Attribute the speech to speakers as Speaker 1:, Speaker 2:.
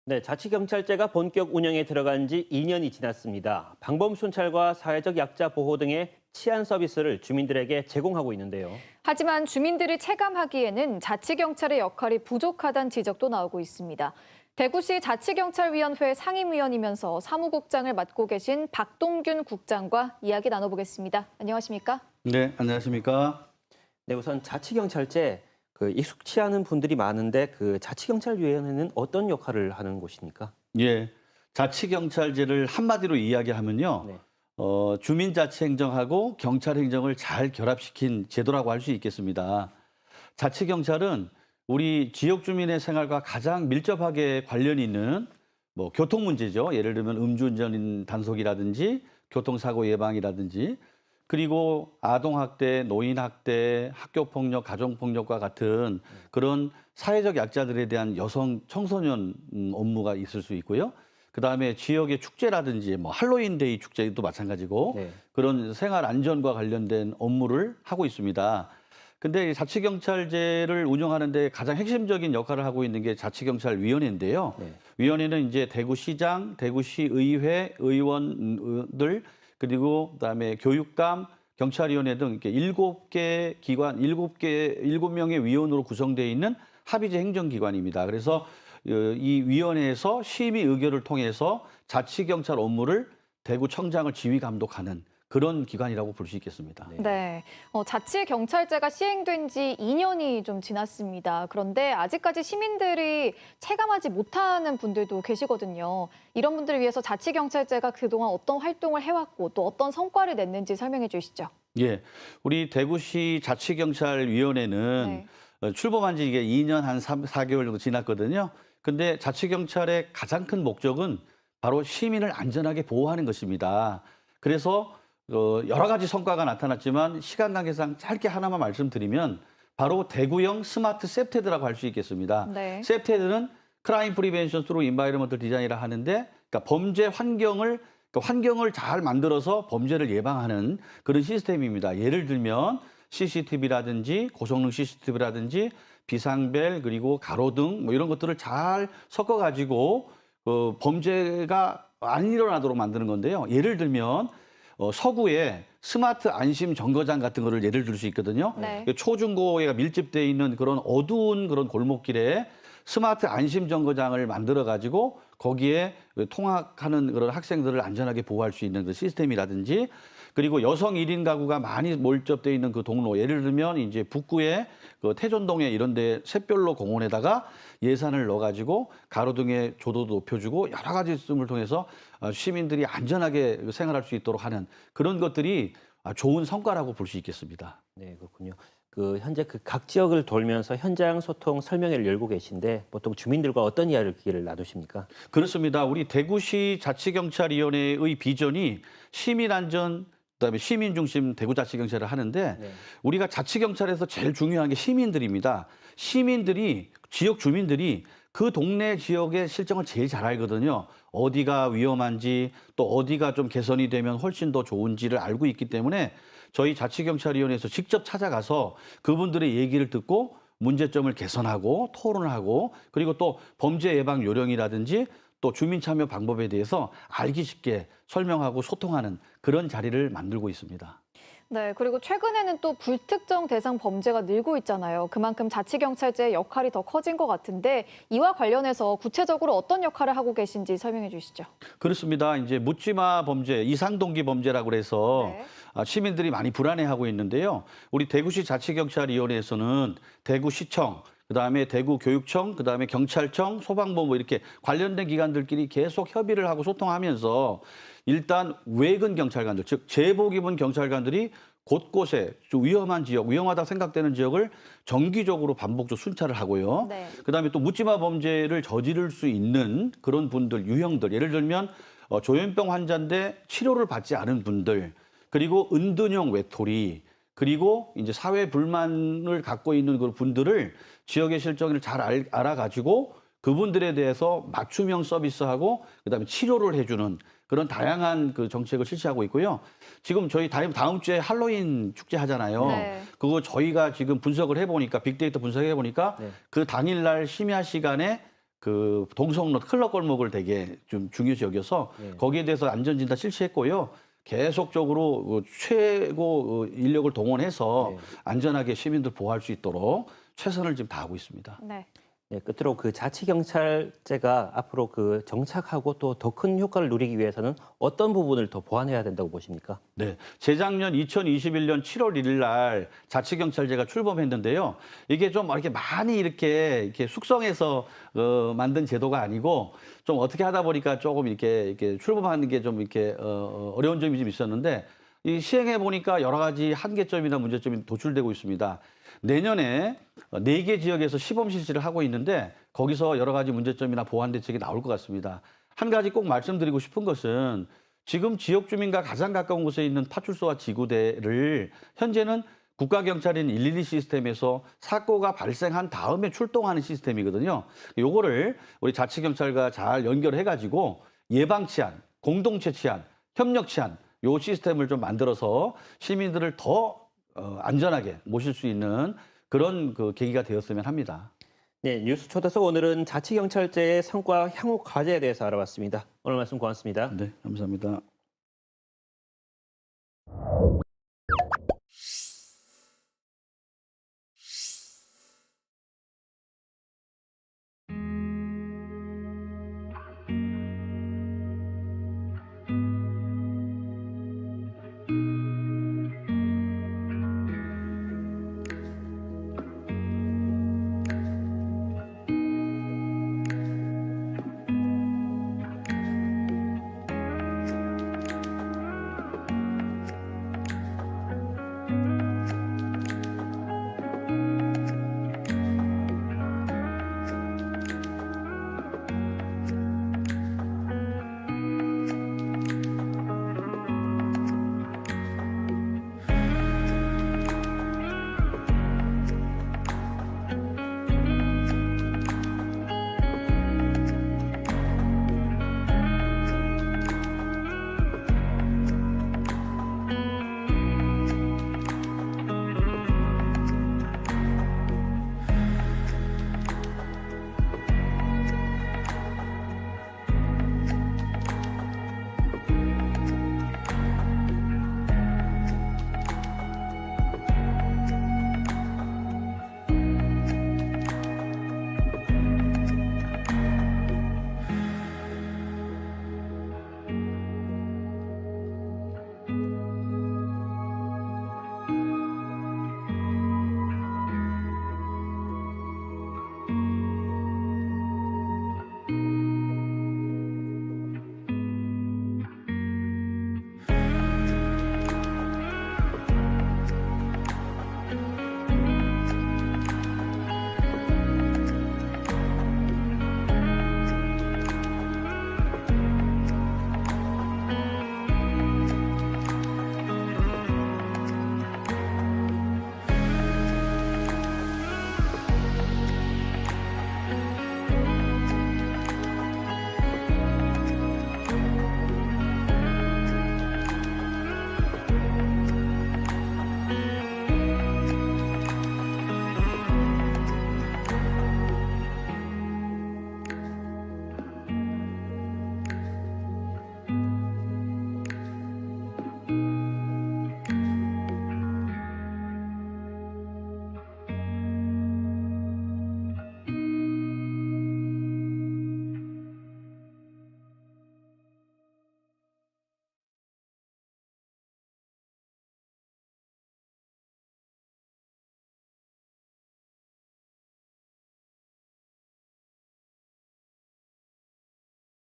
Speaker 1: 네, 자치경찰제가 본격 운영에 들어간 지 2년이 지났습니다. 방범 순찰과 사회적 약자 보호 등의 치안 서비스를 주민들에게 제공하고 있는데요.
Speaker 2: 하지만 주민들이 체감하기에는 자치경찰의 역할이 부족하다는 지적도 나오고 있습니다. 대구시 자치경찰위원회 상임위원이면서 사무국장을 맡고 계신 박동균 국장과 이야기 나눠보겠습니다. 안녕하십니까?
Speaker 3: 네, 안녕하십니까?
Speaker 1: 네, 우선 자치경찰제 익숙치 않은 분들이 많은데 자치경찰위원회는 어떤 역할을 하는 곳입니까?
Speaker 3: 예, 자치경찰제를 한마디로 이야기하면요.
Speaker 1: 네.
Speaker 3: 주민자치행정하고 경찰행정을 잘 결합시킨 제도라고 할 수 있겠습니다. 자치경찰은 우리 지역 주민의 생활과 가장 밀접하게 관련이 있는 교통 문제죠. 예를 들면 음주운전 단속이라든지 교통사고 예방이라든지 그리고 아동학대, 노인학대, 학교폭력, 가정폭력과 같은 그런 사회적 약자들에 대한 여성 청소년 업무가 있을 수 있고요. 그다음에 지역의 축제라든지 할로윈데이 축제도 마찬가지고
Speaker 1: 네.
Speaker 3: 그런 생활 안전과 관련된 업무를 하고 있습니다. 근데 이 자치경찰제를 운영하는 데 가장 핵심적인 역할을 하고 있는 게 자치경찰위원회인데요.
Speaker 1: 네.
Speaker 3: 위원회는 이제 대구시장, 대구시의회 의원들 그리고 그다음에 교육감, 경찰위원회 등 이렇게 7개 기관, 7명의 위원으로 구성되어 있는 합의제 행정기관입니다. 그래서 이 위원회에서 심의 의결을 통해서 자치경찰 업무를 대구청장을 지휘 감독하는 그런 기관이라고 볼 수 있겠습니다.
Speaker 2: 네, 자치경찰제가 시행된 지 2년이 좀 지났습니다. 그런데 아직까지 시민들이 체감하지 못하는 분들도 계시거든요. 이런 분들을 위해서 자치경찰제가 그동안 어떤 활동을 해왔고 또 어떤 성과를 냈는지 설명해 주시죠.
Speaker 3: 예, 우리 대구시 자치경찰위원회는 출범한 지 이게 2년 한 4개월 정도 지났거든요. 근데 자치경찰의 가장 큰 목적은 바로 시민을 안전하게 보호하는 것입니다. 그래서 여러 가지 성과가 나타났지만 시간 관계상 짧게 하나만 말씀드리면 바로 대구형 스마트 셉테드라고 할 수 있겠습니다.
Speaker 2: 네.
Speaker 3: 셉테드는 크라임 프리벤션 스루 인바이러먼털 디자인이라 하는데 그러니까 범죄 환경을 잘 만들어서 범죄를 예방하는 그런 시스템입니다. 예를 들면 CCTV라든지 고성능 CCTV라든지 비상벨 그리고 가로등 이런 것들을 잘 섞어가지고 범죄가 안 일어나도록 만드는 건데요. 예를 들면 서구에 스마트 안심 정거장 같은 거를 예를 들 수 있거든요.
Speaker 2: 네.
Speaker 3: 초중고가 밀집되어 있는 그런 어두운 그런 골목길에 스마트 안심 정거장을 만들어 가지고 거기에 통학하는 그런 학생들을 안전하게 보호할 수 있는 그 시스템이라든지 그리고 여성 1인 가구가 많이 몰접되어 있는 그 동로 예를 들면 이제 북구에 그 태전동에 이런 데 샛별로 공원에다가 예산을 넣어 가지고 가로등의 조도도 높여주고 여러 가지 system을 통해서 시민들이 안전하게 생활할 수 있도록 하는 그런 것들이 좋은 성과라고 볼 수 있겠습니다.
Speaker 1: 네, 그렇군요. 현재 각 지역을 돌면서 현장 소통 설명회를 열고 계신데 보통 주민들과 어떤 이야기를 나누십니까?
Speaker 3: 그렇습니다. 우리 대구시 자치경찰위원회의 비전이 시민안전, 그다음에 시민중심 대구자치경찰을 하는데
Speaker 1: 네.
Speaker 3: 우리가 자치경찰에서 제일 중요한 게 시민들입니다. 지역 주민들이 그 동네 지역의 실정을 제일 잘 알거든요. 어디가 위험한지 또 어디가 좀 개선이 되면 훨씬 더 좋은지를 알고 있기 때문에 저희 자치경찰위원회에서 직접 찾아가서 그분들의 얘기를 듣고 문제점을 개선하고 토론을 하고 그리고 또 범죄 예방 요령이라든지 또 주민 참여 방법에 대해서 알기 쉽게 설명하고 소통하는 그런 자리를 만들고 있습니다.
Speaker 2: 네, 그리고 최근에는 또 불특정 대상 범죄가 늘고 있잖아요. 그만큼 자치경찰제의 역할이 더 커진 것 같은데 이와 관련해서 구체적으로 어떤 역할을 하고 계신지 설명해 주시죠.
Speaker 3: 그렇습니다. 이제 묻지마 범죄, 이상동기 범죄라고 그래서
Speaker 2: 네.
Speaker 3: 시민들이 많이 불안해하고 있는데요. 우리 대구시 자치경찰위원회에서는 대구시청, 그다음에 대구교육청, 그다음에 경찰청, 소방본부 이렇게 관련된 기관들끼리 계속 협의를 하고 소통하면서 일단 외근 경찰관들, 즉 제복 입은 경찰관들이 곳곳에 좀 위험한 지역, 위험하다 생각되는 지역을 정기적으로 반복적으로 순찰을 하고요.
Speaker 2: 네.
Speaker 3: 그다음에 또 묻지마 범죄를 저지를 수 있는 그런 분들, 유형들, 예를 들면 조현병 환자인데 치료를 받지 않은 분들, 그리고 은둔형 외톨이, 그리고 이제 사회 불만을 갖고 있는 그 분들을 지역의 실정을 잘 알아가지고 그분들에 대해서 맞춤형 서비스하고 그다음에 치료를 해주는 그런 다양한 그 정책을 실시하고 있고요. 지금 저희 다음 주에 할로윈 축제 하잖아요.
Speaker 2: 네.
Speaker 3: 그거 저희가 지금 분석을 해보니까 빅데이터 분석해 보니까
Speaker 1: 네.
Speaker 3: 그 당일날 심야 시간에 그 동성로 클럽 골목을 되게 좀 중요시 여겨서
Speaker 1: 네.
Speaker 3: 거기에 대해서 안전진단 실시했고요. 계속적으로 최고 인력을 동원해서
Speaker 1: 네.
Speaker 3: 안전하게 시민들 보호할 수 있도록 최선을 지금 다하고 있습니다.
Speaker 2: 네.
Speaker 1: 네, 끝으로 그 자치경찰제가 앞으로 그 정착하고 또 더 큰 효과를 누리기 위해서는 어떤 부분을 더 보완해야 된다고 보십니까?
Speaker 3: 네, 재작년 2021년 7월 1일 날 자치경찰제가 출범했는데요. 이게 좀 이렇게 많이 이렇게 숙성해서 만든 제도가 아니고 좀 어떻게 하다 보니까 조금 이렇게 출범하는 게 좀 이렇게 어려운 점이 좀 있었는데 이 시행해 보니까 여러 가지 한계점이나 문제점이 도출되고 있습니다. 내년에 4개 지역에서 시범 실시를 하고 있는데 거기서 여러 가지 문제점이나 보완 대책이 나올 것 같습니다. 한 가지 꼭 말씀드리고 싶은 것은 지금 지역 주민과 가장 가까운 곳에 있는 파출소와 지구대를 현재는 국가경찰인 112 시스템에서 사고가 발생한 다음에 출동하는 시스템이거든요. 요거를 우리 자치경찰과 잘 연결해가지고 예방 치안, 공동체 치안, 협력 치안 요 시스템을 좀 만들어서 시민들을 더 안전하게 모실 수 있는 그런 그 계기가 되었으면 합니다.
Speaker 1: 네, 뉴스 초대석 오늘은 자치경찰제의 성과 향후 과제에 대해서 알아봤습니다. 오늘 말씀 고맙습니다.
Speaker 3: 네, 감사합니다.